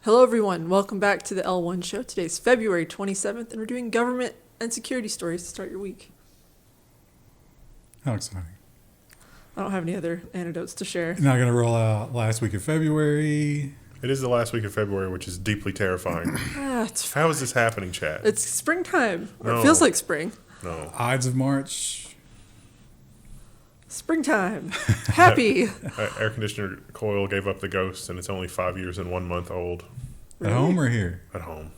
Hello everyone, welcome back to the L1 show. Today's February 27th and we're doing government and security stories to start your week. How exciting. I don't have any other anecdotes to share. You're not going to roll out last week of February. It is the last week of February, which is deeply terrifying. How is this happening, Chad? It's springtime. Or No. it feels like spring. No. Ides of March. Springtime. Happy. Air conditioner coil gave up the ghost, and it's only 5 years and 1 month old. At home or here? At home.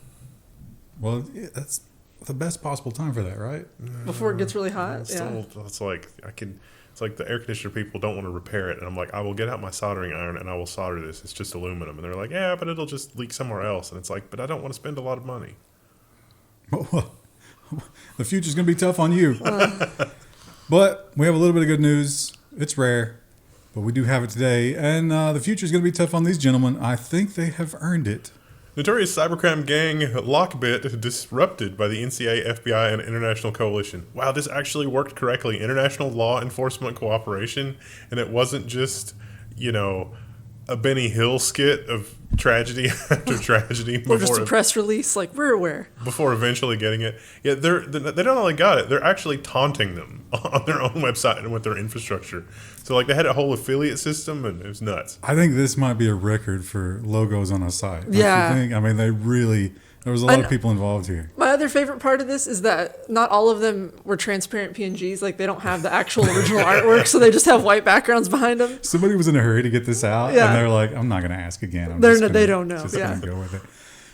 Well, yeah, that's the best possible time for that, right? Before it gets really hot. Still, it's like It's like the air conditioner people don't want to repair it, and I'm like, I will get out my soldering iron and I will solder this. It's just aluminum, and they're like, yeah, but it'll just leak somewhere else, and it's like, but I don't want to spend a lot of money. Well, the future's going to be tough on you. But we have a little bit of good news. It's rare, but we do have it today, and the future's going to be tough on these gentlemen. I think they have earned it. Notorious cybercrime gang Lockbit disrupted by the NCA, FBI, and International Coalition. Wow, this actually worked correctly. International law enforcement cooperation, and it wasn't just, a Benny Hill skit of tragedy after tragedy. Or just a press release, like, we're aware. Before eventually getting it. Yeah, they don't only got it, they're actually taunting them on their own website and with their infrastructure. So, they had a whole affiliate system, and it was nuts. I think this might be a record for logos on a site. Yeah. There was a lot of people involved here. My other favorite part of this is that not all of them were transparent PNGs. Like, they don't have the actual original artwork, so they just have white backgrounds behind them. Somebody was in a hurry to get this out, and they're like, I'm not going to ask again. They don't know. Just going to go with it.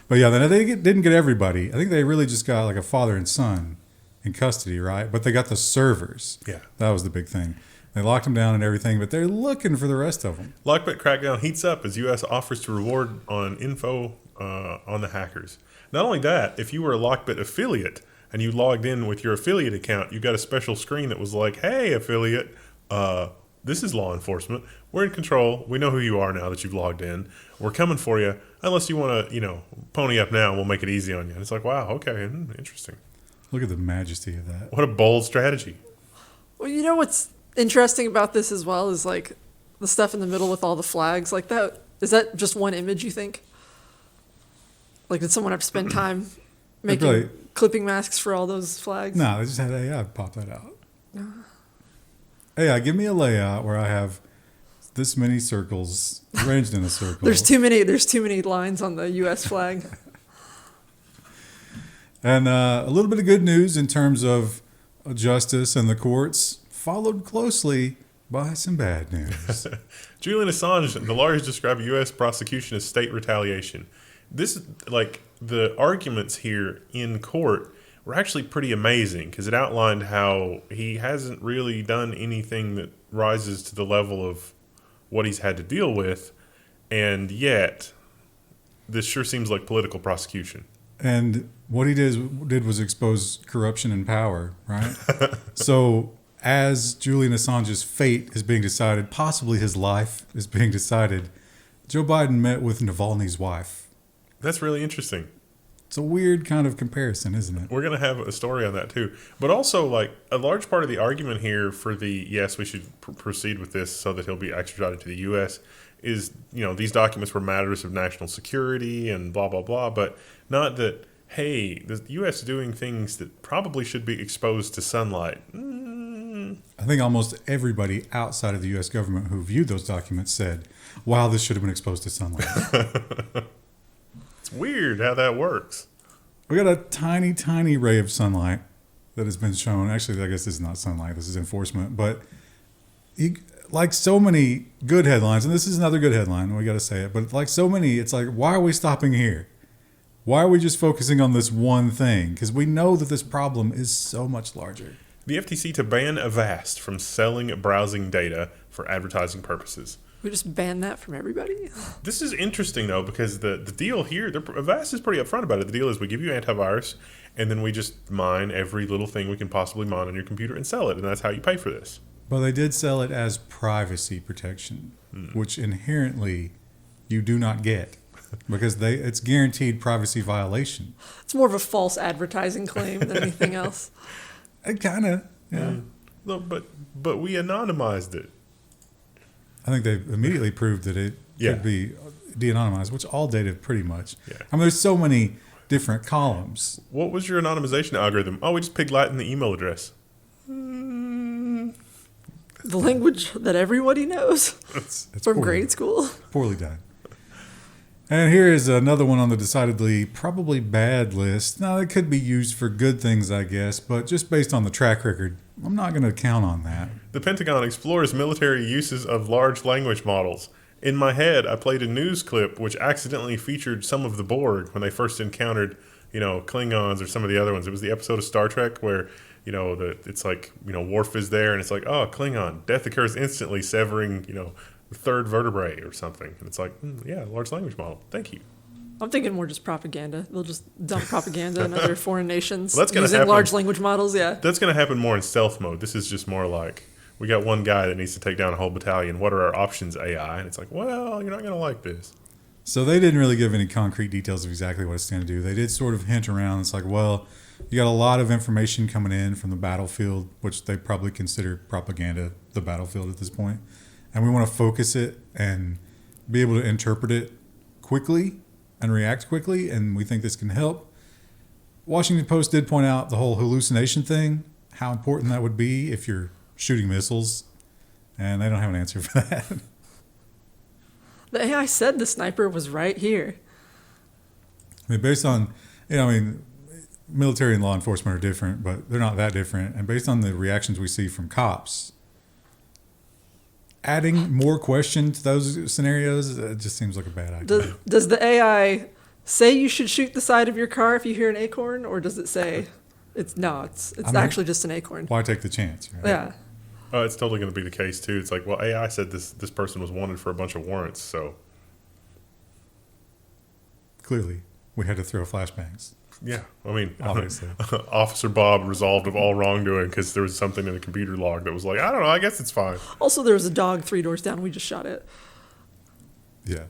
But yeah, they didn't get everybody. I think they really just got like a father and son in custody, right? But they got the servers. Yeah. That was the big thing. They locked them down and everything, but they're looking for the rest of them. Lockbit crackdown heats up as U.S. offers to reward on info on the hackers. Not only that, if you were a Lockbit affiliate and you logged in with your affiliate account, you got a special screen that was like, hey, affiliate, this is law enforcement. We're in control. We know who you are now that you've logged in. We're coming for you. Unless you want to, pony up now, and we'll make it easy on you. And it's like, wow, okay, interesting. Look at the majesty of that. What a bold strategy. Well, you know what's interesting about this as well is, like, the stuff in the middle with all the flags. Like, that is that just one image, you think? Like, did someone have to spend time making clipping masks for all those flags? No, they just had AI pop that out. AI, give me a layout where I have this many circles arranged in a circle. There's too many lines on the U.S. flag. And a little bit of good news in terms of justice and the courts, followed closely by some bad news. Julian Assange, the lawyers describe U.S. prosecution as state retaliation. This, the arguments here in court were actually pretty amazing because it outlined how he hasn't really done anything that rises to the level of what he's had to deal with, and yet this sure seems like political prosecution. And what he did was expose corruption in power, right? So as Julian Assange's fate is being decided, possibly his life is being decided, Joe Biden met with Navalny's wife. That's really interesting. It's a weird kind of comparison, isn't it? We're going to have a story on that too. But also, a large part of the argument here for yes, we should proceed with this so that he'll be extradited to the U.S. is, these documents were matters of national security and blah, blah, blah. But not that, hey, the U.S. is doing things that probably should be exposed to sunlight. I think almost everybody outside of the U.S. government who viewed those documents said, wow, this should have been exposed to sunlight. It's weird how that works. We got a tiny, tiny ray of sunlight that has been shown. Actually, I guess this is not sunlight. This is enforcement. But like so many good headlines, and this is another good headline, we got to say it, but like so many, it's like, why are we stopping here? Why are we just focusing on this one thing? Because we know that this problem is so much larger. The FTC to ban Avast from selling browsing data for advertising purposes. We just ban that from everybody? This is interesting, though, because the deal here, Avast is pretty upfront about it. The deal is we give you antivirus, and then we just mine every little thing we can possibly mine on your computer and sell it, and that's how you pay for this. But they did sell it as privacy protection, which inherently you do not get because it's guaranteed privacy violation. It's more of a false advertising claim than anything else. It kind of, yeah. No, but we anonymized it. I think they immediately proved that it could be de-anonymized, which all data pretty much. Yeah. I mean, there's so many different columns. What was your anonymization algorithm? Oh, we just pig Latin the email address. The language that everybody knows It's from poorly, grade school. poorly done. And here is another one on the decidedly probably bad list. Now, it could be used for good things, I guess, but just based on the track record, I'm not going to count on that. The Pentagon explores military uses of large language models. In my head, I played a news clip which accidentally featured some of the Borg when they first encountered, Klingons or some of the other ones. It was the episode of Star Trek where, it's like, Worf is there and it's like, oh, Klingon, death occurs instantly, severing, the third vertebrae or something. And it's like, yeah, large language model. Thank you. I'm thinking more just propaganda. They'll just dump propaganda in other foreign nations Well, that's gonna using happen. large language models. Yeah. That's going to happen more in stealth mode. This is just more like, we got one guy that needs to take down a whole battalion. What are our options, AI? And it's like, well, you're not going to like this. So they didn't really give any concrete details of exactly what it's going to do. They did sort of hint around. It's like, well, you got a lot of information coming in from the battlefield, which they probably consider propaganda, the battlefield at this point. And we want to focus it and be able to interpret it quickly and react quickly. And we think this can help. Washington Post did point out the whole hallucination thing, how important that would be if you're shooting missiles. And they don't have an answer for that. The AI said the sniper was right here. I mean, based on, military and law enforcement are different, but they're not that different. And based on the reactions we see from cops, adding more question to those scenarios, it just seems like a bad idea. Does the AI say you should shoot the side of your car if you hear an acorn, or does it say it's actually just an acorn? Why take the chance? Right? Yeah. It's totally going to be the case, too. It's like, well, AI said this person was wanted for a bunch of warrants, so. Clearly, we had to throw flashbangs. Yeah, I mean, Obviously. Officer Bob resolved of all wrongdoing because there was something in the computer log that was like, I don't know, I guess it's fine. Also, there was a dog 3 doors down. We just shot it. Yeah.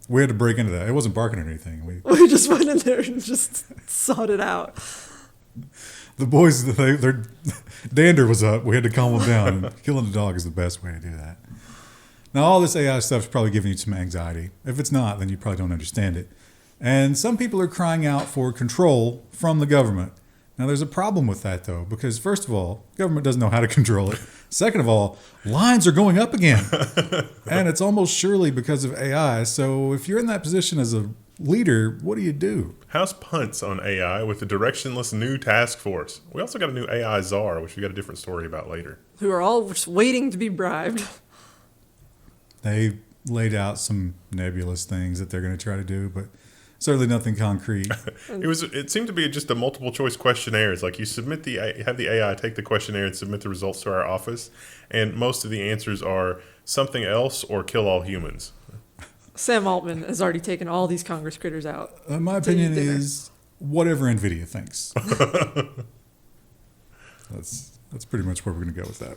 We had to break into that. It wasn't barking or anything. We just went in there and just sawed it out. The boys, their dander was up. We had to calm them down. And killing the dog is the best way to do that. Now, all this AI stuff is probably giving you some anxiety. If it's not, then you probably don't understand it. And some people are crying out for control from the government. Now, there's a problem with that, though, because first of all, government doesn't know how to control it. Second of all, lines are going up again. And it's almost surely because of AI. So if you're in that position as a leader, what do? House punts on AI with the directionless new task force. We also got a new AI czar, which we got a different story about later. Who are all just waiting to be bribed. They laid out some nebulous things that they're going to try to do, but certainly nothing concrete. It seemed to be just a multiple choice questionnaire. It's like you have the AI take the questionnaire and submit the results to our office, and most of the answers are something else or kill all humans. Sam Altman has already taken all these Congress critters out. My opinion is whatever NVIDIA thinks. That's pretty much where we're going to go with that.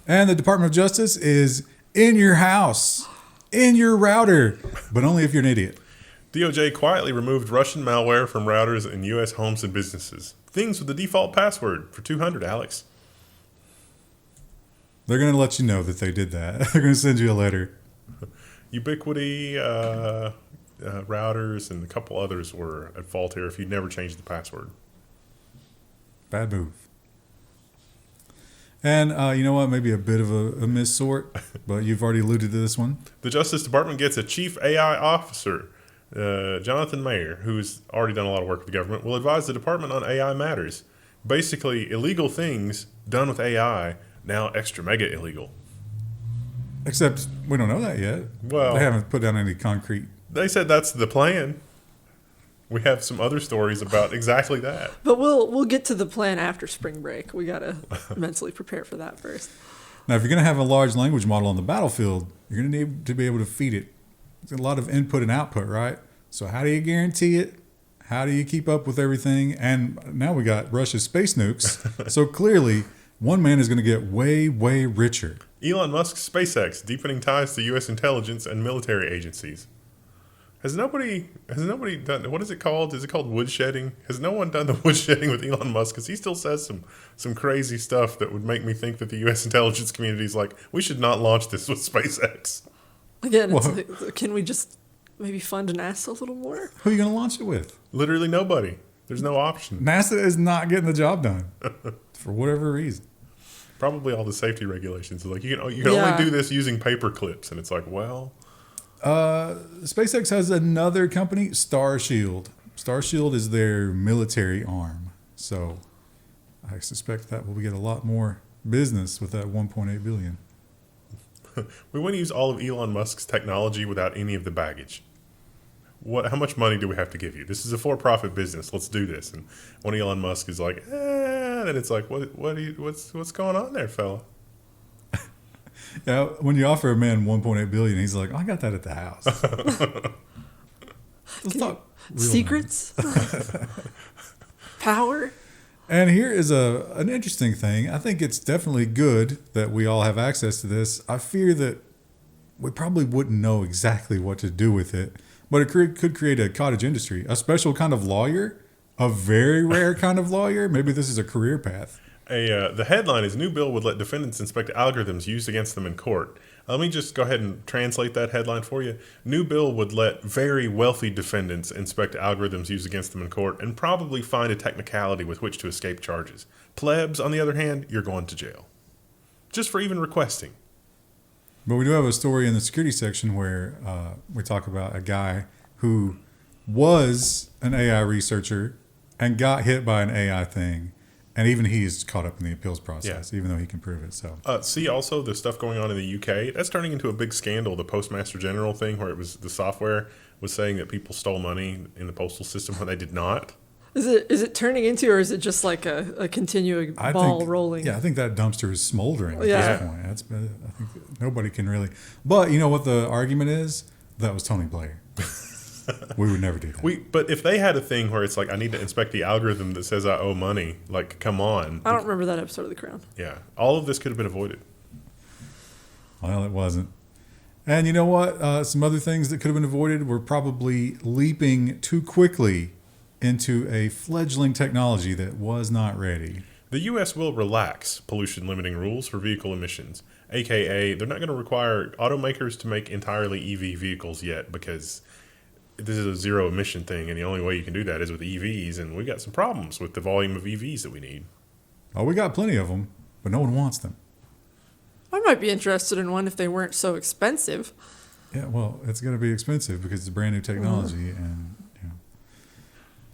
And the Department of Justice is in your house, in your router, but only if you're an idiot. DOJ quietly removed Russian malware from routers in U.S. homes and businesses. Things with the default password for 200, Alex. They're going to let you know that they did that. They're going to send you a letter. Ubiquity routers and a couple others were at fault here if you never changed the password. Bad move. And you know what? Maybe a bit of a missort, but you've already alluded to this one. The Justice Department gets a chief AI officer. Jonathan Mayer, who's already done a lot of work with the government, will advise the department on AI matters. Basically, illegal things done with AI, now extra mega illegal. Except we don't know that yet. Well, they haven't put down any concrete. They said that's the plan. We have some other stories about exactly that. But we'll get to the plan after spring break. We got to mentally prepare for that first. Now, if you're going to have a large language model on the battlefield, you're going to need to be able to feed it. There's a lot of input and output, right? So how do you guarantee it? How do you keep up with everything? And now we got Russia's space nukes. So clearly, one man is going to get way, way richer. Elon Musk's SpaceX deepening ties to U.S. intelligence and military agencies. Has nobody done, what is it called? Is it called woodshedding? Has no one done the woodshedding with Elon Musk? Because he still says some crazy stuff that would make me think that the U.S. intelligence community is like, we should not launch this with SpaceX. Again, it's Well- like, can we just maybe fund NASA a little more? Who are you going to launch it with? Literally nobody. There's no option. NASA is not getting the job done for whatever reason. Probably all the safety regulations. Like you can Yeah. only do this using paper clips, and it's like, well, SpaceX has another company, Starshield. Starshield is their military arm. So I suspect that we'll get a lot more business with that 1.8 billion. we want to use all of Elon Musk's technology without any of the baggage. How much money do we have to give you? This is a for-profit business. Let's do this. And when Elon Musk is like, then it's like, what's going on there, fella? Yeah, when you offer a man 1.8 billion, he's like, I got that at the house. Let's talk real Secrets? Power? And here is an interesting thing. I think it's definitely good that we all have access to this. I fear that we probably wouldn't know exactly what to do with it, but it could create a cottage industry, a special kind of lawyer, a very rare kind of lawyer. Maybe this is a career path. The headline is new bill would let defendants inspect algorithms used against them in court. Let me just go ahead and translate that headline for you. New bill would let very wealthy defendants inspect algorithms used against them in court and probably find a technicality with which to escape charges. Plebs, on the other hand, you're going to jail. Just for even requesting. But we do have a story in the security section where we talk about a guy who was an AI researcher and got hit by an AI thing. And even he is caught up in the appeals process, even though he can prove it. So, see also the stuff going on in the UK. That's turning into a big scandal. The Postmaster General thing, where it was the software was saying that people stole money in the postal system when they did not. Is it turning into, or is it just like a continuing ball rolling? Yeah, I think that dumpster is smoldering at Yeah. this point. I think nobody can really. But you know what the argument is? That was Tony Blair. We would never do that. But if they had a thing where it's like, I need to inspect the algorithm that says I owe money, like, come on. I don't remember that episode of The Crown. Yeah. All of this could have been avoided. Well, it wasn't. And you know what? Some other things that could have been avoided were probably leaping too quickly into a fledgling technology that was not ready. The U.S. will relax pollution limiting rules for vehicle emissions, a.k.a. they're not going to require automakers to make entirely EV vehicles yet because this is a zero emission thing, and the only way you can do that is with EVs, and we've got some problems with the volume of EVs that we need. Oh, we got plenty of them, but no one wants them. I might be interested in one if they weren't so expensive. Yeah, well, it's going to be expensive because it's brand new technology and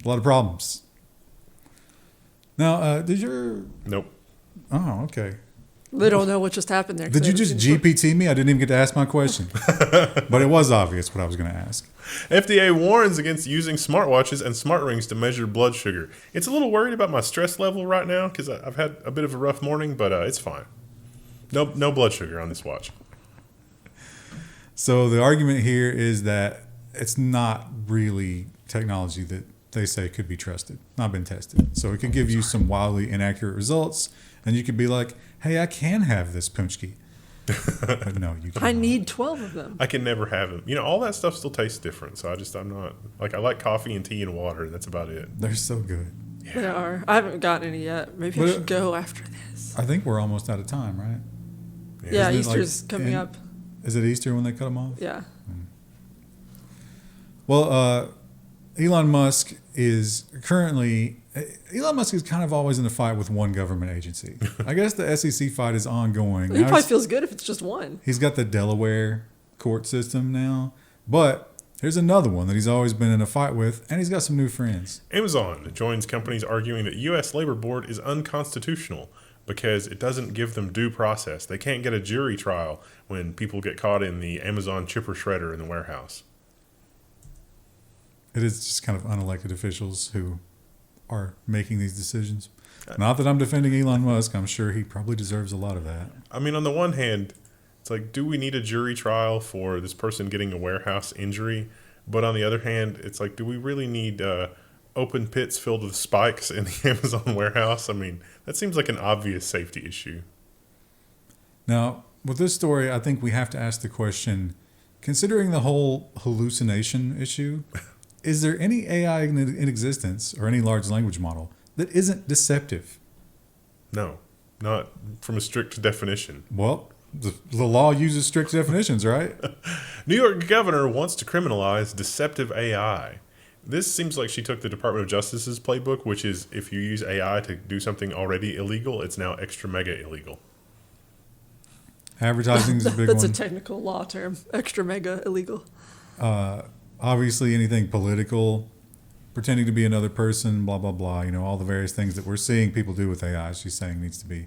a lot of problems. Now, Nope. Oh, okay. They don't know what just happened there. 'cause Did they you haven't just seen it. GPT me? I didn't even get to ask my question. But it was obvious what I was going to ask. FDA warns against using smartwatches and smart rings to measure blood sugar. It's a little worried about my stress level right now because I've had a bit of a rough morning, but it's fine. No blood sugar on this watch. So the argument here is that it's not really technology that they say could be trusted, not been tested. So it could give you some wildly inaccurate results, and you could be like, hey, I can have this punchki. But no, you can't. I need 12 of them. I can never have them. All that stuff still tastes different. So I'm not, like, I like coffee and tea and water, and that's about it. They're so good. They are. I haven't gotten any yet. Maybe I But- should go after this. I think we're almost out of time, right? Yeah, Isn't it Easter's like coming in- up. Is it Easter when they cut them off? Yeah. Well, Elon Musk is kind of always in a fight with one government agency. I guess the SEC fight is ongoing. He Now probably feels good if it's just one. he's got the Delaware court system now, but here's another one that he's always been in a fight with, and he's got some new friends. Amazon joins companies arguing that U.S. Labor Board is unconstitutional because it doesn't give them due process. They can't get a jury trial when people get caught in the Amazon chipper shredder in the warehouse. It is just kind of unelected officials who are making these decisions. Not that I'm defending Elon Musk. I'm sure he probably deserves a lot of that. I mean, on the one hand, it's like, do we need a jury trial for this person getting a warehouse injury? But on the other hand, it's like, do we really need open pits filled with spikes in the Amazon warehouse? I mean, that seems like an obvious safety issue. Now, with this story, I think we have to ask the question, considering the whole hallucination issue, is there any AI in existence or any large language model that isn't deceptive? No, not from a strict definition. Well, The law uses strict definitions, right? New York governor wants to criminalize deceptive AI. This seems like she took the Department of Justice's playbook, which is if you use AI to do something already illegal, it's now extra mega illegal. Advertising is a big That's one. a technical law term. Extra mega illegal. Obviously, anything political, pretending to be another person, blah, blah, blah. You know, all the various things that we're seeing people do with AI, she's saying needs to be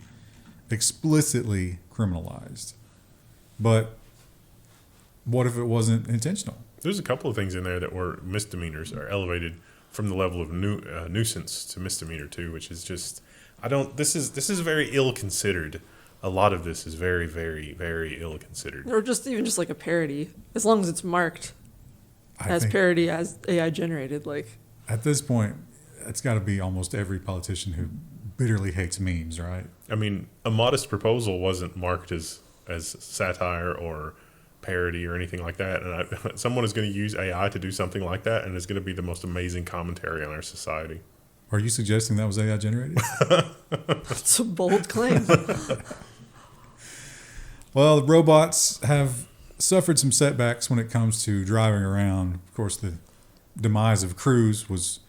explicitly criminalized. But what if it wasn't intentional? There's a couple of things in there that were misdemeanors or elevated from the level of nuisance to misdemeanor too, which is just this is very ill considered. A lot of this is very, very, very ill considered. Or even just like a parody, as long as it's marked I as think parody as AI generated. Like, at this point, it's got to be almost every politician who bitterly hates memes, right? I mean, a modest proposal wasn't marked as satire or parody or anything like that, and someone is going to use AI to do something like that, and it's going to be the most amazing commentary on our society. Are you suggesting that was AI generated? it's a bold claim. Well, the robots have suffered some setbacks when it comes to driving around. Of course, the demise of Cruise was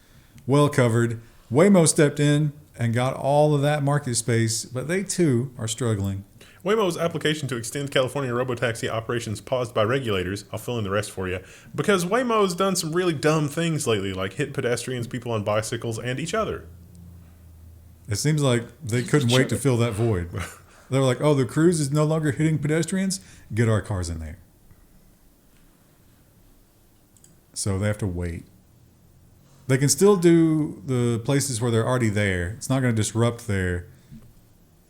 well covered. Waymo stepped in and got all of that market space, but they too are struggling. Waymo's application to extend California robotaxi operations paused by regulators. I'll fill in the rest for you. Because Waymo's done some really dumb things lately, like hit pedestrians, people on bicycles, and each other. It seems like they couldn't wait to fill that void. They were like, oh, the Cruise is no longer hitting pedestrians? Get our cars in there. So they have to wait. They can still do the places where they're already there. It's not going to disrupt their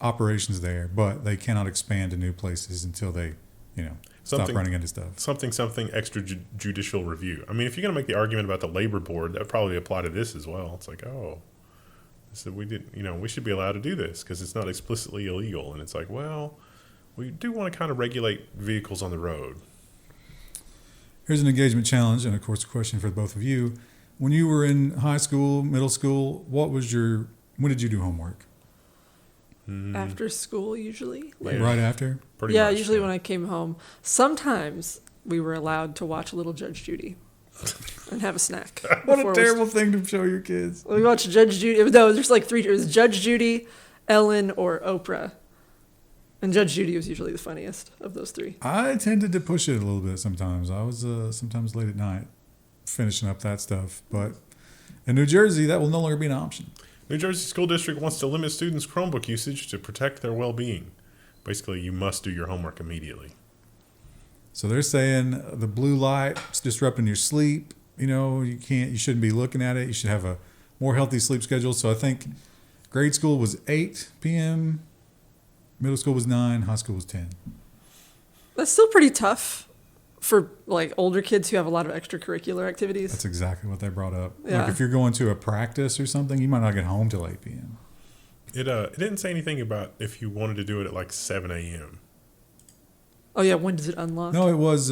operations there, but they cannot expand to new places until they, stop running into stuff. Something extrajudicial review. I mean, if you're going to make the argument about the labor board, that would probably apply to this as well. It's like, so we should be allowed to do this because it's not explicitly illegal. And it's like, well, we do want to kind of regulate vehicles on the road. Here's an engagement challenge, and of course, a question for both of you. When you were in high school, middle school, when did you do homework? After school, usually. Yeah. Right after? Pretty Yeah, much, usually when I came home. Sometimes we were allowed to watch Little Judge Judy and have a snack. What a before terrible thing to show your kids. We watched Judge Judy. No, there's like three. It was Judge Judy, Ellen, or Oprah. And Judge Judy was usually the funniest of those three. I tended to push it a little bit sometimes. I was sometimes late at night finishing up that stuff. But in New Jersey, that will no longer be an option. New Jersey School District wants to limit students' Chromebook usage to protect their well-being. Basically, you must do your homework immediately. So they're saying the blue light is disrupting your sleep. You shouldn't be looking at it. You should have a more healthy sleep schedule. So I think grade school was 8 p.m., middle school was 9, high school was 10. That's still pretty tough for like older kids who have a lot of extracurricular activities. That's exactly what they brought up. Yeah. Like if you're going to a practice or something, you might not get home till 8 p.m. It didn't say anything about if you wanted to do it at like 7 a.m. Oh yeah, when does it unlock? No, it was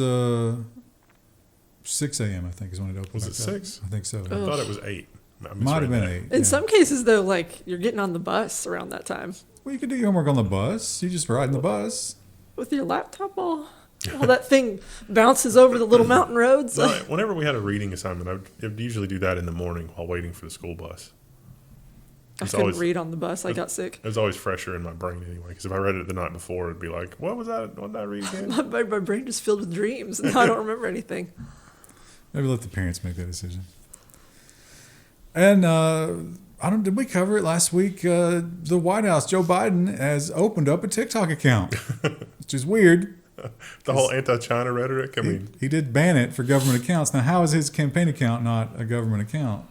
6 a.m. I think is when it opened. Was back it up. 6? I think so. I thought it was 8. Might have been 8. In yeah. some cases though, like you're getting on the bus around that time Well, you can do your homework on the bus. You just ride in the bus. with your laptop all that thing bounces over the little mountain roads. No, whenever we had a reading assignment, I'd usually do that in the morning while waiting for the school bus. I couldn't read on the bus. I got sick. It was always fresher in my brain anyway, because if I read it the night before, it'd be like, what was that? What did I read again? My brain just filled with dreams. Now I don't remember anything. Maybe let the parents make that decision. And did we cover it last week? The White House, Joe Biden, has opened up a TikTok account, which is weird. The whole anti-China rhetoric. He did ban it for government accounts. Now, how is his campaign account not a government account?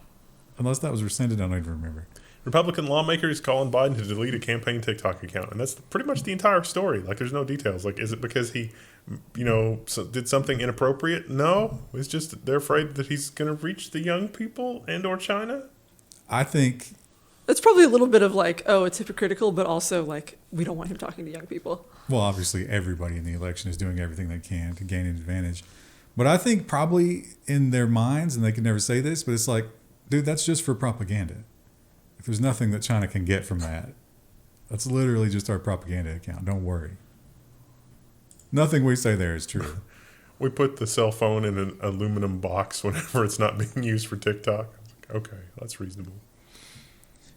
Unless that was rescinded, I don't even remember. Republican lawmakers calling Biden to delete a campaign TikTok account, and that's pretty much the entire story. Like, there's no details. Like, is it because he, did something inappropriate? No, it's just they're afraid that he's going to reach the young people and/or China. I think It's probably a little bit of like, oh, it's hypocritical, but also like we don't want him talking to young people. Well, obviously, everybody in the election is doing everything they can to gain an advantage. But I think probably in their minds, and they can never say this, but it's like, dude, that's just for propaganda. If there's nothing that China can get from that, that's literally just our propaganda account. Don't worry. Nothing we say there is true. We put the cell phone in an aluminum box whenever it's not being used for TikTok. Okay, that's reasonable.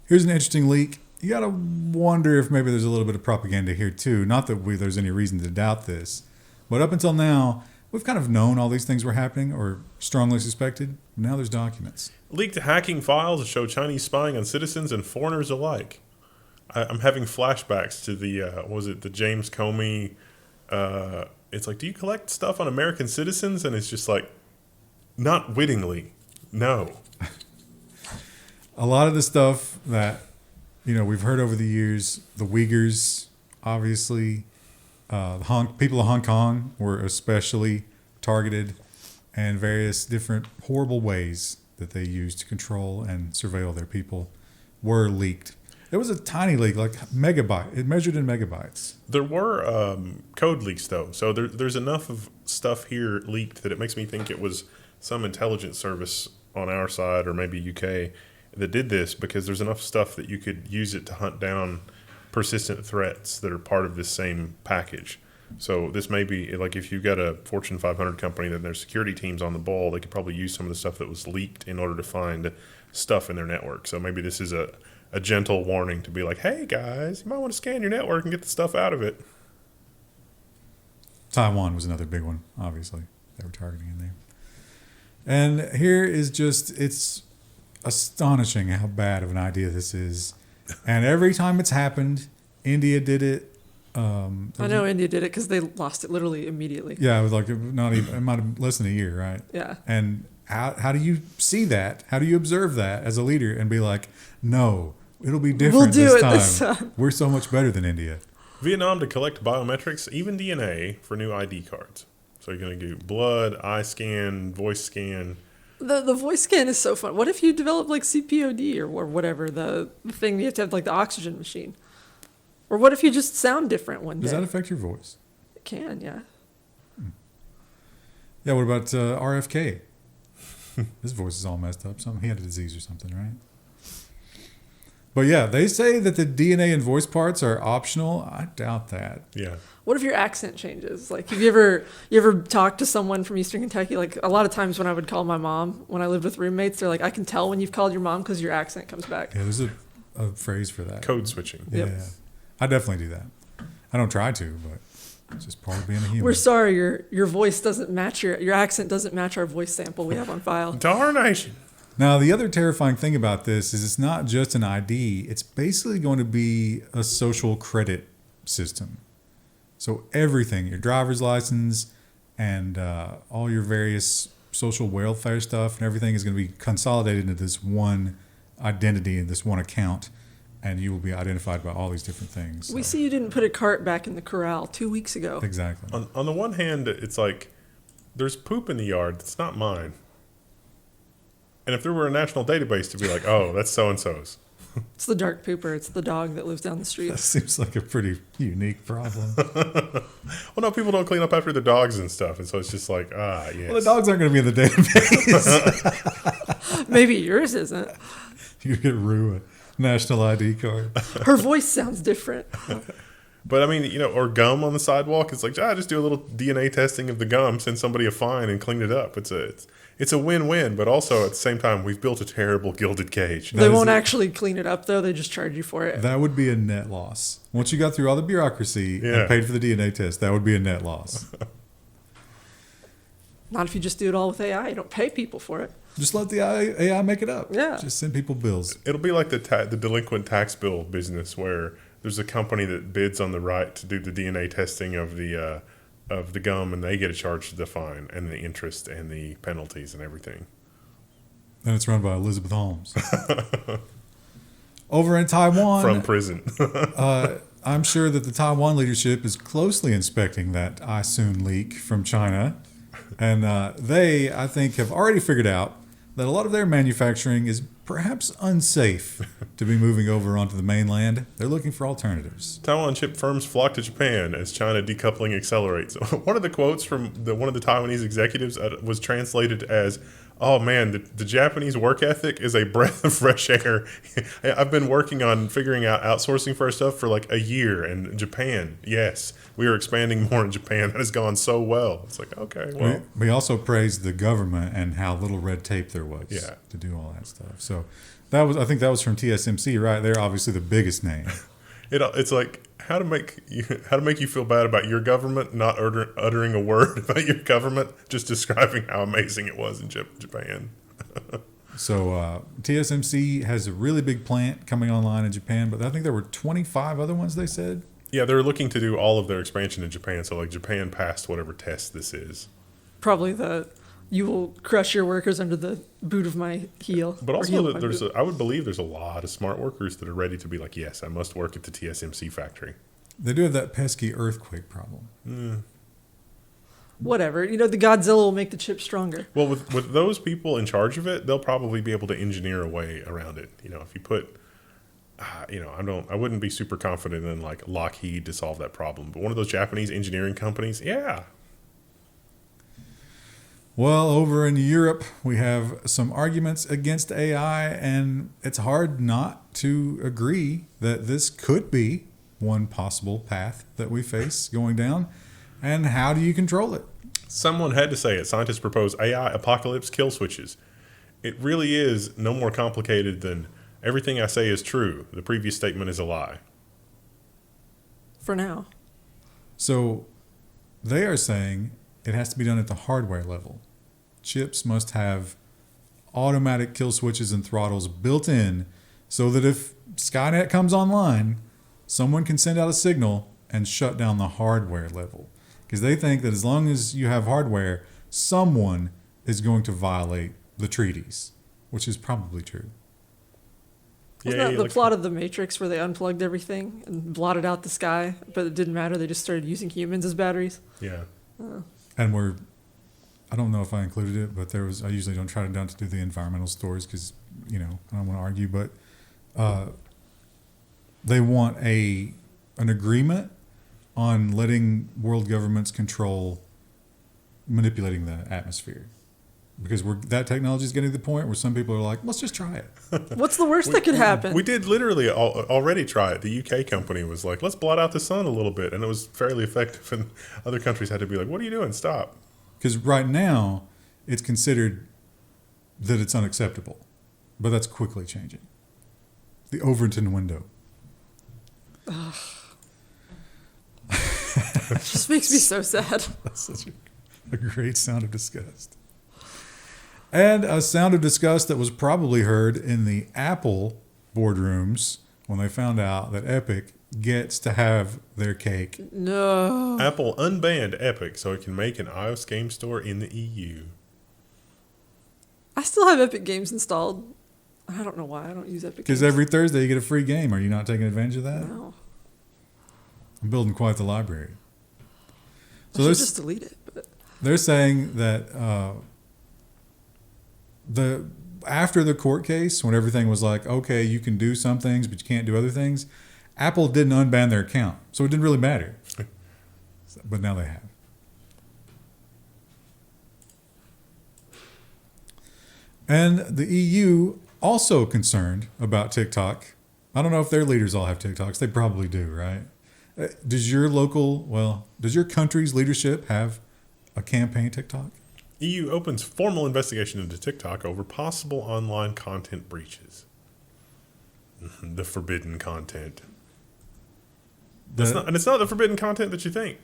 Here's an interesting leak. You got to wonder if maybe there's a little bit of propaganda here too. Not that there's any reason to doubt this, but up until now, we've kind of known all these things were happening or strongly suspected. Now there's documents. Leaked hacking files show Chinese spying on citizens and foreigners alike. I'm having flashbacks to the James Comey. It's like, do you collect stuff on American citizens? And it's just like, not wittingly, no. A lot of the stuff that we've heard over the years, the Uyghurs, obviously, people of Hong Kong were especially targeted, and various different horrible ways that they used to control and surveil their people were leaked. It was a tiny leak, like megabyte. It measured in megabytes. There were code leaks, though. So there's enough of stuff here leaked that it makes me think it was some intelligence service on our side, or maybe UK, that did this, because there's enough stuff that you could use it to hunt down persistent threats that are part of this same package. So this may be, like, if you've got a Fortune 500 company that their security team's on the ball, they could probably use some of the stuff that was leaked in order to find stuff in their network. So maybe this is a gentle warning to be like, hey, guys, you might want to scan your network and get the stuff out of it. Taiwan was another big one, obviously. They were targeting in there. And here is it's astonishing how bad of an idea this is. And every time it's happened, India did it. I know India did it because they lost it literally immediately. Yeah, it was like not even, it might have less than a year, right? Yeah. And how do you see that? How do you observe that as a leader and be like, no, it'll be different this time. We're so much better than India. Vietnam to collect biometrics, even DNA, for new ID cards. So you're going to do blood, eye scan, voice scan. The voice scan is so fun. What if you develop like CPOD or whatever, the thing you have to have, like the oxygen machine? Or what if you just sound different one day? Does that affect your voice? It can, yeah. Yeah, what about RFK? His voice is all messed up. He had a disease or something, right? But yeah, they say that the DNA and voice parts are optional. I doubt that. Yeah. What if your accent changes? Like, have you ever talked to someone from Eastern Kentucky? Like, a lot of times when I would call my mom, when I lived with roommates, they're like, I can tell when you've called your mom because your accent comes back. Yeah, there's a phrase for that. Code switching. Yeah. Yep. I definitely do that. I don't try to, but it's just part of being a human. We're sorry, your voice doesn't match your accent doesn't match our voice sample we have on file. Darnation. Now, the other terrifying thing about this is it's not just an ID. It's basically going to be a social credit system. So everything, your driver's license and all your various social welfare stuff and everything is going to be consolidated into this one identity and this one account. And you will be identified by all these different things. We see you didn't put a cart back in the corral 2 weeks ago. Exactly. On the one hand, it's like, there's poop in the yard that's not mine. And if there were a national database to be like, oh, that's so-and-so's. It's the dark pooper. It's the dog that lives down the street. That seems like a pretty unique problem. Well, no, people don't clean up after their dogs and stuff. And so it's just like, yes. Well, the dogs aren't going to be in the database. Maybe yours isn't. You get Rue a national ID card. Her voice sounds different. But I mean, or gum on the sidewalk. It's like, just do a little DNA testing of the gum, send somebody a fine and clean it up. It's a win-win, but also at the same time, we've built a terrible gilded cage. They won't actually clean it up, though. They just charge you for it. That would be a net loss. Once you got through all the bureaucracy and paid for the DNA test, that would be a net loss. Not if you just do it all with AI. You don't pay people for it. Just let the AI make it up. Yeah. Just send people bills. It'll be like the delinquent tax bill business, where there's a company that bids on the right to do the DNA testing of the gum, and they get a charge to the fine and the interest and the penalties and everything. And it's run by Elizabeth Holmes. Over in Taiwan. From prison. I'm sure that the Taiwan leadership is closely inspecting that iSoon leak from China. And they, I think, have already figured out that a lot of their manufacturing is perhaps unsafe to be moving over onto the mainland. They're looking for alternatives. Taiwan chip firms flock to Japan as China decoupling accelerates. One of the quotes from one of the Taiwanese executives was translated as, Oh man, the Japanese work ethic is a breath of fresh air. I've been working on figuring out outsourcing for our stuff for like a year. And Japan, yes, we are expanding more in Japan. That has gone so well. It's like, okay, well. We also praised the government and how little red tape there was to do all that stuff. So I think that was from TSMC, right? They're obviously the biggest name. It's like how to make you feel bad about your government, not uttering a word about your government, just describing how amazing it was in Japan. So TSMC has a really big plant coming online in Japan, but I think there were 25 other ones they said. Yeah, they're looking to do all of their expansion in Japan. So like Japan passed whatever test this is. Probably you will crush your workers under the boot of my heel. But also, I would believe there's a lot of smart workers that are ready to be like, yes, I must work at the TSMC factory. They do have that pesky earthquake problem. Whatever. The Godzilla will make the chip stronger. Well, with those people in charge of it, they'll probably be able to engineer a way around it. If you put, I wouldn't be super confident in like Lockheed to solve that problem. But one of those Japanese engineering companies, yeah. Well, over in Europe, we have some arguments against AI, and it's hard not to agree that this could be one possible path that we face going down. And how do you control it? Someone had to say it. Scientists propose AI apocalypse kill switches. It really is no more complicated than everything I say is true. The previous statement is a lie. For now. So they are saying it has to be done at the hardware level. Chips must have automatic kill switches and throttles built in so that if Skynet comes online, someone can send out a signal and shut down the hardware level. Because they think that as long as you have hardware, someone is going to violate the treaties, which is probably true. Wasn't that the plot of The Matrix where they unplugged everything and blotted out the sky, but it didn't matter, they just started using humans as batteries? Yeah. And I don't know if I included it, but I usually don't try to do the environmental stories because, I don't want to argue, but they want an agreement on letting world governments control manipulating the atmosphere. Because that technology is getting to the point where some people are like, let's just try it. What's the worst that could happen? We did literally already try it. The UK company was like, let's blot out the sun a little bit. And it was fairly effective. And other countries had to be like, what are you doing? Stop. Because right now, it's considered that it's unacceptable. But that's quickly changing. The Overton window. It just makes me so sad. That's such a great sound of disgust. And a sound of disgust that was probably heard in the Apple boardrooms when they found out that Epic gets to have their cake. No. Apple unbanned Epic so it can make an iOS game store in the EU. I still have Epic Games installed. I don't know why I don't use Epic Games. Because every Thursday you get a free game. Are you not taking advantage of that? No. I'm building quite the library. So I should just delete it. But. They're saying that after the court case, when everything was like, okay, you can do some things, but you can't do other things, Apple didn't unban their account. So it didn't really matter. But now they have. And the EU also concerned about TikTok. I don't know if their leaders all have TikToks. They probably do, right? Does your country's leadership have a campaign TikTok? EU opens formal investigation into TikTok over possible online content breaches. The forbidden content. And it's not the forbidden content that you think.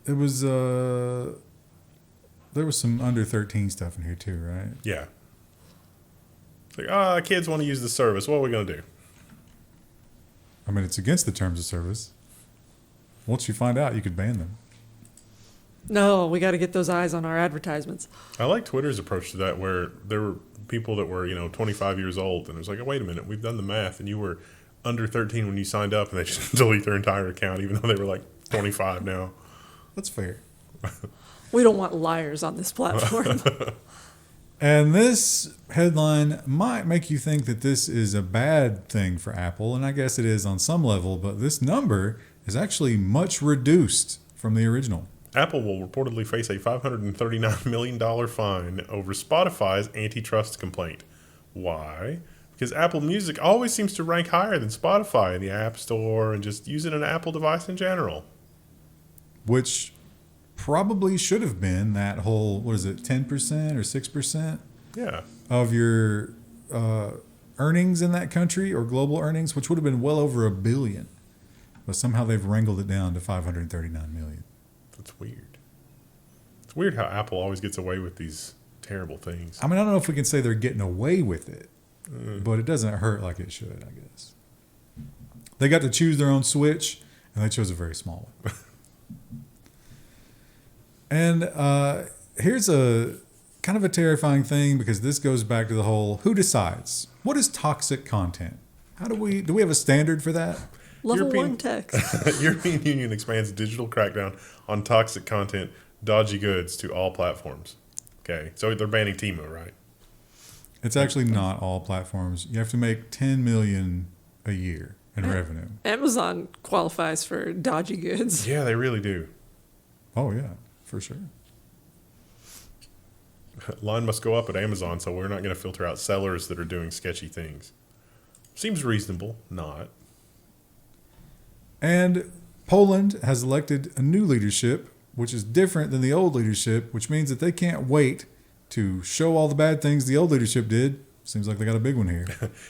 It was, there was some under 13 stuff in here too, right? Yeah. It's like, kids want to use the service. What are we going to do? I mean, it's against the terms of service. Once you find out, you could ban them. No, we got to get those eyes on our advertisements. I like Twitter's approach to that, where there were people that were, 25 years old, and it was like, oh, wait a minute, we've done the math, and you were under 13 when you signed up, and they just delete their entire account, even though they were like 25 now. That's fair. We don't want liars on this platform. And this headline might make you think that this is a bad thing for Apple, and I guess it is on some level, but this number is actually much reduced from the original. Apple will reportedly face a $539 million fine over Spotify's antitrust complaint. Why? Because Apple Music always seems to rank higher than Spotify in the App Store and just using an Apple device in general. Which probably should have been that whole, 10% or 6% Yeah. of your earnings in that country, or global earnings, which would have been well over $1 billion. But somehow they've wrangled it down to 539 million. That's weird. It's weird how Apple always gets away with these terrible things. I mean, I don't know if we can say they're getting away with it, but it doesn't hurt like it should, I guess. They got to choose their own switch, and they chose a very small one. And here's a kind of a terrifying thing, because this goes back to the whole, who decides? What is toxic content? Do we have a standard for that? Level 1 text. European Union expands digital crackdown on toxic content, dodgy goods to all platforms. Okay, so they're banning Temu, right? It's actually not all platforms. You have to make 10 million a year in revenue. Amazon qualifies for dodgy goods. Yeah, they really do. Oh yeah, for sure. Line must go up at Amazon, so we're not going to filter out sellers that are doing sketchy things. Seems reasonable, not. And Poland has elected a new leadership, which is different than the old leadership, which means that they can't wait to show all the bad things the old leadership did. Seems like they got a big one here.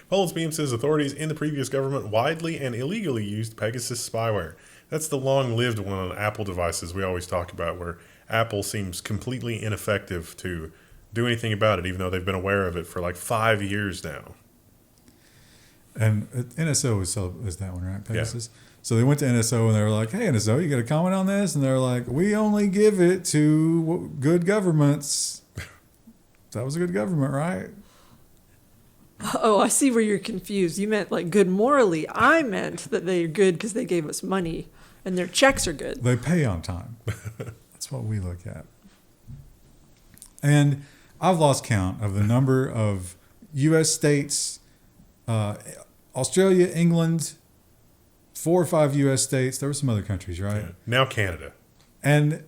Poland's BM says authorities in the previous government widely and illegally used Pegasus spyware. That's the long-lived one on Apple devices we always talk about, where Apple seems completely ineffective to do anything about it, even though they've been aware of it for like 5 years now. And NSO is that one, right? Pegasus? Yeah. So they went to NSO and they were like, hey, NSO, you got a comment on this? And they're like, we only give it to good governments. That was a good government, right? Oh, I see where you're confused. You meant like good morally. I meant that they're good because they gave us money and their checks are good. They pay on time. That's what we look at. And I've lost count of the number of U.S. states, Australia, England, 4 or 5 U.S. states. There were some other countries, right? Yeah. Now Canada. And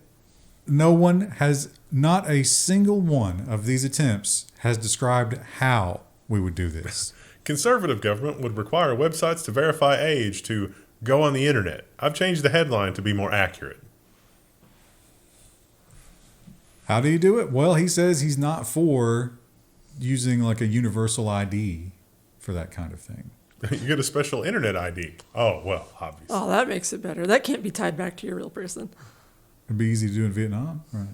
no one has, not a single one of these attempts has described how we would do this. Conservative government would require websites to verify age to go on the internet. I've changed the headline to be more accurate. How do you do it? Well, he says he's not for using like a universal ID for that kind of thing. You get a special internet ID. Oh, well, obviously. Oh, that makes it better. That can't be tied back to your real person. It'd be easy to do in Vietnam, right?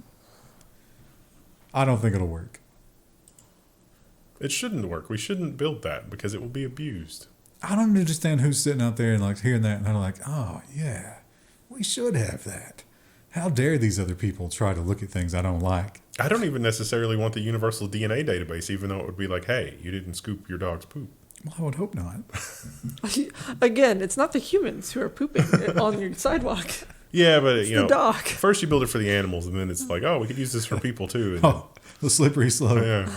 I don't think it'll work. It shouldn't work. We shouldn't build that because it will be abused. I don't understand who's sitting out there and like hearing that and they're like, oh yeah, we should have that. How dare these other people try to look at things I don't like? I don't even necessarily want the universal DNA database, even though it would be like, hey, you didn't scoop your dog's poop. Well, I would hope not. Again, it's not the humans who are pooping on your sidewalk. Yeah, but It's the dog. first you build it for the animals, and then it's like, oh, we could use this for people too. And Oh, the slippery slope. yeah,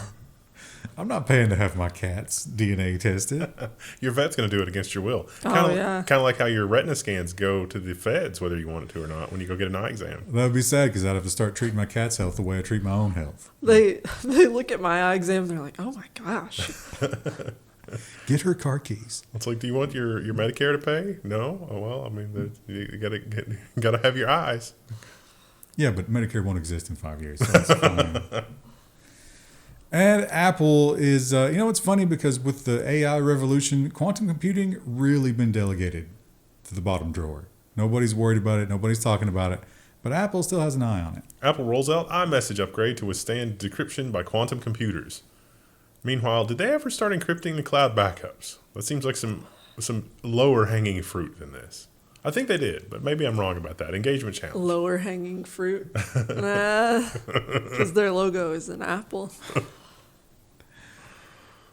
I'm not paying to have my cat's DNA tested. your vet's going to do it against your will. Oh, yeah. Kind of like how your retina scans go to the feds, whether you want it to or not, when you go get an eye exam. That would be sad because I'd have to start treating my cat's health the way I treat my own health. They look at my eye exam and they're like, oh my gosh. Get her car keys. It's like, do you want your Medicare to pay? No. Oh well, I mean, you gotta have your eyes. Yeah, but Medicare won't exist in 5 years. So that's fine. And Apple is, it's funny because with the AI revolution, quantum computing really been delegated to the bottom drawer. Nobody's worried about it. Nobody's talking about it. But Apple still has an eye on it. Apple rolls out iMessage upgrade to withstand decryption by quantum computers. Meanwhile, did they ever start encrypting the cloud backups? That seems like some lower hanging fruit than this. I think they did, but maybe I'm wrong about that. Engagement challenge. Lower hanging fruit. Because their logo is an apple.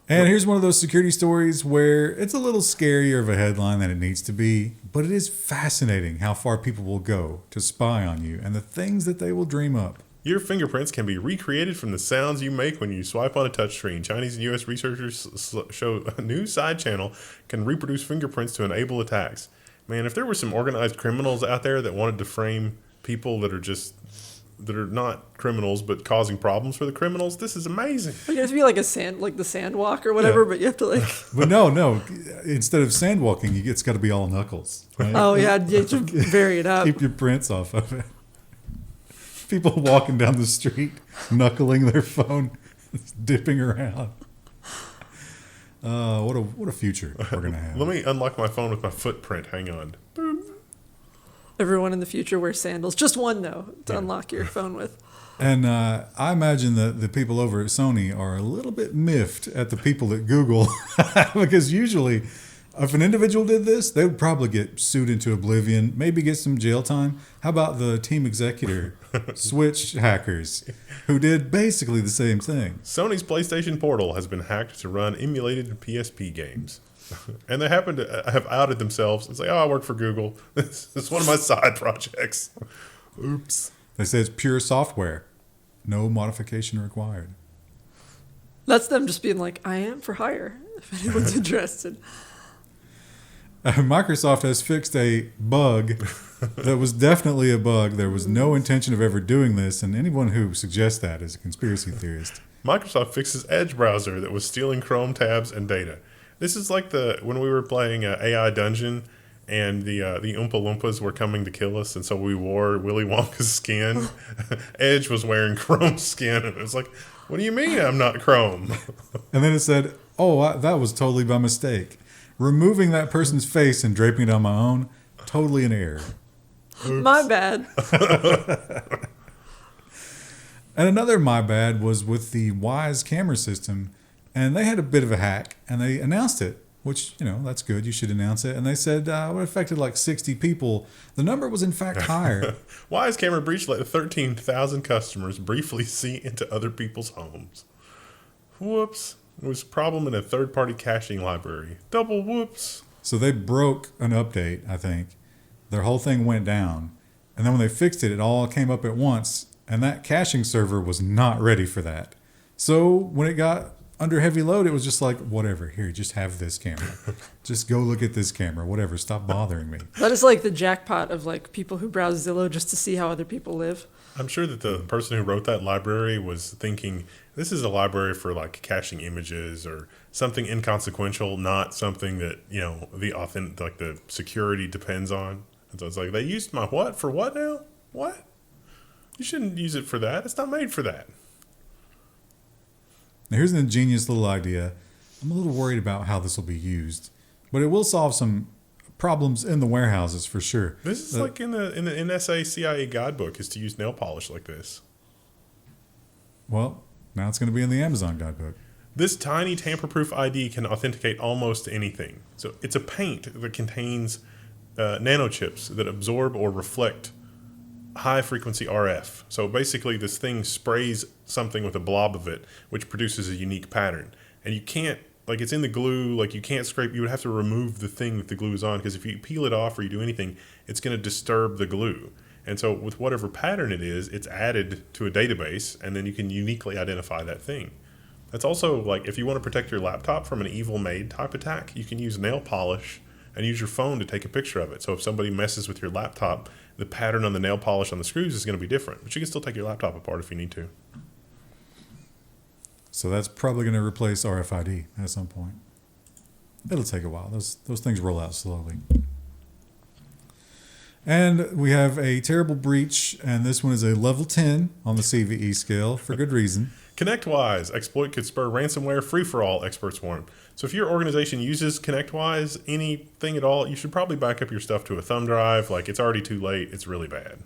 And here's one of those security stories where it's a little scarier of a headline than it needs to be, but it is fascinating how far people will go to spy on you and the things that they will dream up. Your fingerprints can be recreated from the sounds you make when you swipe on a touchscreen. Chinese and U.S. researchers show a new side channel can reproduce fingerprints to enable attacks. Man, if there were some organized criminals out there that wanted to frame people that are not criminals but causing problems for the criminals. This is amazing. Like, it has to be like the sandwalk or whatever, Yeah. but you have to like. But no. Instead of sandwalking, it's got to be all knuckles. Right? Oh yeah, you have to vary it up. Keep your prints off of it. People walking down the street, knuckling their phone, dipping around. What a future we're gonna have. Let me unlock my phone with my footprint. Hang on. Everyone in the future wears sandals. Just one though to unlock your phone with. And I imagine that the people over at Sony are a little bit miffed at the people at Google because usually if an individual did this, they would probably get sued into oblivion, maybe get some jail time. How about the team executor switch hackers who did basically the same thing? Sony's PlayStation Portal has been hacked to run emulated PSP games. And they happen to have outed themselves and say, I work for Google. This is one of my side projects. Oops. They say it's pure software. No modification required. That's them just being like, I am for hire if anyone's interested. Microsoft has fixed a bug that was definitely a bug. There was no intention of ever doing this, and anyone who suggests that is a conspiracy theorist. Microsoft fixes Edge browser that was stealing Chrome tabs and data. This is like when we were playing AI Dungeon and the Oompa Loompas were coming to kill us, and so we wore Willy Wonka's skin. Edge was wearing Chrome skin, and it was like, what do you mean I'm not Chrome? And then it said, that was totally by mistake. Removing that person's face and draping it on my own, totally an error. Oops. My bad. And another my bad was with the Wyze camera system, and they had a bit of a hack, and they announced it, which, that's good. You should announce it. And they said it affected like 60 people. The number was in fact higher. Wyze camera breach let 13,000 customers briefly see into other people's homes. Whoops. It was a problem in a third-party caching library. Double whoops. So they broke an update, I think. Their whole thing went down. And then when they fixed it, it all came up at once. And that caching server was not ready for that. So when it got under heavy load, it was just like, whatever, here, just have this camera. Just go look at this camera, whatever, stop bothering me. That is like the jackpot of like people who browse Zillow just to see how other people live. I'm sure that the person who wrote that library was thinking, this is a library for like caching images or something inconsequential, not something that, the security depends on. And so it's like, they used my what for what now? What? You shouldn't use it for that. It's not made for that. Now here's an ingenious little idea. I'm a little worried about how this will be used, but it will solve some problems in the warehouses for sure. This is like in the NSA CIA guidebook is to use nail polish like this. Well, now it's going to be in the Amazon guidebook. This tiny tamper-proof ID can authenticate almost anything. So it's a paint that contains nanochips that absorb or reflect high-frequency RF. So basically this thing sprays something with a blob of it, which produces a unique pattern. And you can't, it's in the glue, you can't scrape, you would have to remove the thing that the glue is on, because if you peel it off or you do anything, it's going to disturb the glue. And so with whatever pattern it is, it's added to a database, and then you can uniquely identify that thing. That's also, if you want to protect your laptop from an evil maid type attack, you can use nail polish and use your phone to take a picture of it. So if somebody messes with your laptop, the pattern on the nail polish on the screws is going to be different, but you can still take your laptop apart if you need to. So that's probably going to replace RFID at some point. It'll take a while. Those things roll out slowly. And we have a terrible breach, and this one is a level 10 on the CVE scale for good reason. ConnectWise exploit could spur ransomware free-for-all, experts warn. So if your organization uses ConnectWise, anything at all, you should probably back up your stuff to a thumb drive. It's already too late. It's really bad.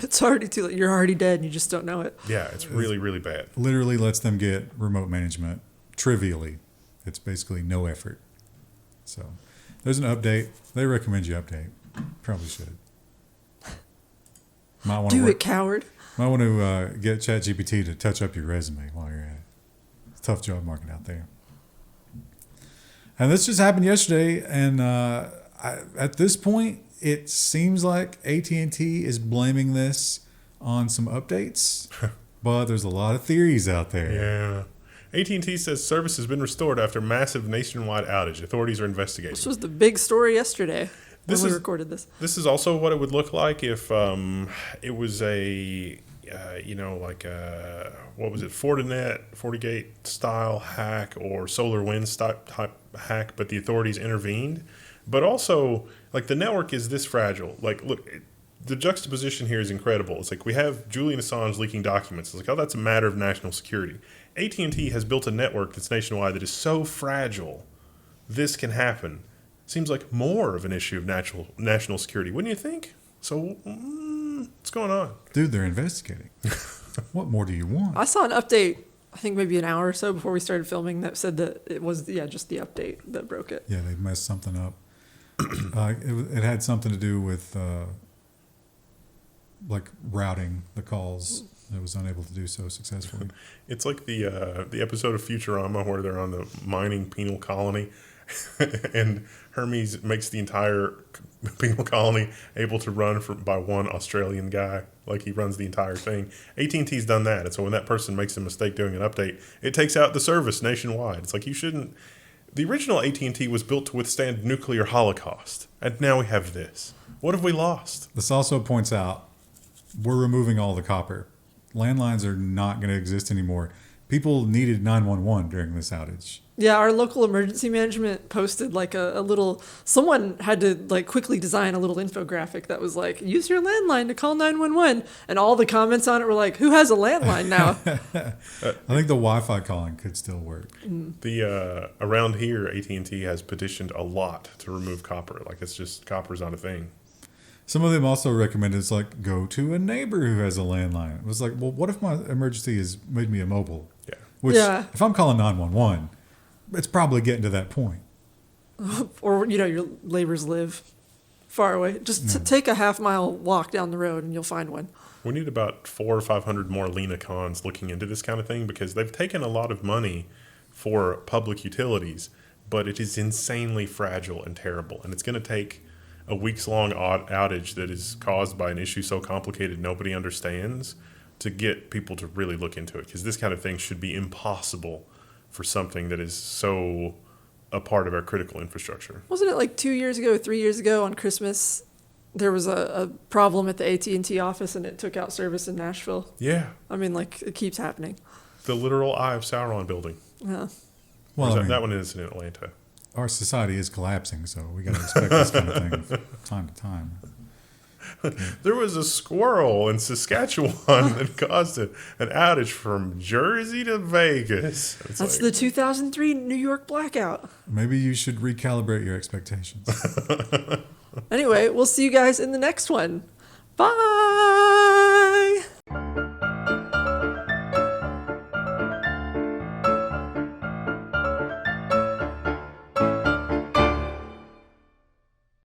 It's already too late. You're already dead and you just don't know it. Yeah, it's really, really bad. Literally lets them get remote management trivially. It's basically no effort. So there's an update. They recommend you update. Probably should. Might want Do it, coward. Might want to get ChatGPT to touch up your resume while you're at it. It's a tough job market out there. And this just happened yesterday, and at this point, it seems like AT&T is blaming this on some updates, but there's a lot of theories out there. Yeah. AT&T says service has been restored after massive nationwide outage. Authorities are investigating. This was the big story yesterday. when This we is- recorded this. This is also what it would look like if it was a, what was it, FortiGate style hack or SolarWinds type hack, but the authorities intervened. But also, like, the network is this fragile. Like, look, the juxtaposition here is incredible. It's like we have Julian Assange leaking documents. It's like, oh, that's a matter of national security. AT&T has built a network that's nationwide that is so fragile, this can happen. Seems like more of an issue of national security, wouldn't you think? So, what's going on? Dude, they're investigating. What more do you want? I saw an update, I think maybe an hour or so before we started filming, that said that it was, just the update that broke it. Yeah, they messed something up. It had something to do with like routing the calls. It was unable to do so successfully. It's like the episode of Futurama where they're on the mining penal colony, and Hermes makes the entire penal colony able to run by one Australian guy. Like, he runs the entire thing. AT&T's done that, and so when that person makes a mistake doing an update, it takes out the service nationwide. It's like, you shouldn't. The original AT&T was built to withstand nuclear holocaust, and now we have this. What have we lost? This also points out we're removing all the copper. Landlines are not going to exist anymore. People needed 911 during this outage. Yeah, our local emergency management posted like a little, someone had to like quickly design a little infographic that was like, use your landline to call 911. And all the comments on it were like, who has a landline now? I think the Wi-Fi calling could still work. The around here, AT&T has petitioned a lot to remove copper. Like, it's just, copper's not a thing. Some of them also recommended it's like, go to a neighbor who has a landline. It was like, well, what if my emergency has made me immobile? Yeah. Which, Yeah. if I'm calling 911, it's probably getting to that point. Or, your neighbors live far away. Just take a half-mile walk down the road and you'll find one. We need about 400 or 500 more Lena cons looking into this kind of thing, because they've taken a lot of money for public utilities, but it is insanely fragile and terrible. And it's going to take a weeks-long outage that is caused by an issue so complicated nobody understands to get people to really look into it, because this kind of thing should be impossible for something that is so a part of our critical infrastructure. Wasn't it like 2 years ago, 3 years ago on Christmas, there was a problem at the AT&T office and it took out service in Nashville? Yeah. I mean, like, it keeps happening. The literal Eye of Sauron building. Yeah. Or Well, is I that, mean, that one is in Atlanta. our society is collapsing, so we got to expect this kind of thing from time to time. There was a squirrel in Saskatchewan that caused an outage from Jersey to Vegas. It's That's like, the 2003 New York blackout. Maybe you should recalibrate your expectations. Anyway, we'll see you guys in the next one. Bye!